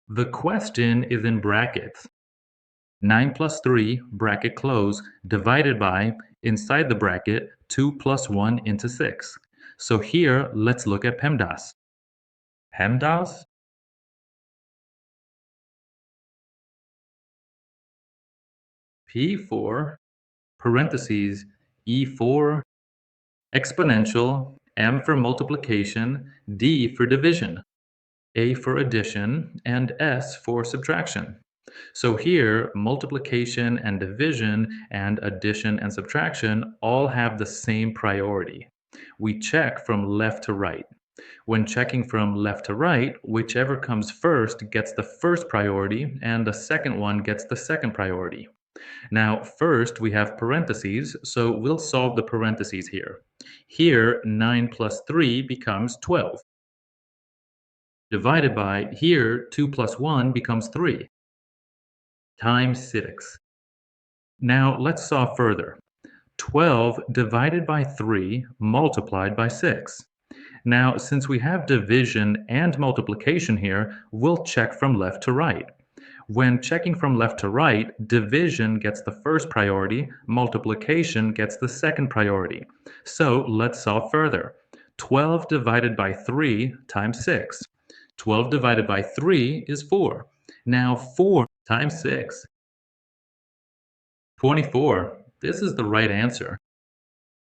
The question is in brackets. 9 plus 3, bracket close, divided by, inside the bracket, 2 plus 1 into 6. So here, let's look at PEMDAS. PEMDAS? P for parentheses, E for exponential, M for multiplication, D for division, A for addition, and S for subtraction. So here, multiplication and division and addition and subtraction all have the same priority. We check from left to right. When checking from left to right, whichever comes first gets the first priority and the second one gets the second priority. Now, first we have parentheses, so we'll solve the parentheses here. Here, 9 plus 3 becomes 12. Divided by, here, 2 plus 1 becomes 3. Times 6. Now, let's solve further. 12 divided by 3 multiplied by 6. Now, since we have division and multiplication here, we'll check from left to right. When checking from left to right, division gets the first priority, multiplication gets the second priority. So let's solve further. 12 divided by 3 times 6. 12 divided by 3 is 4. Now 4 times 6. 24. This is the right answer.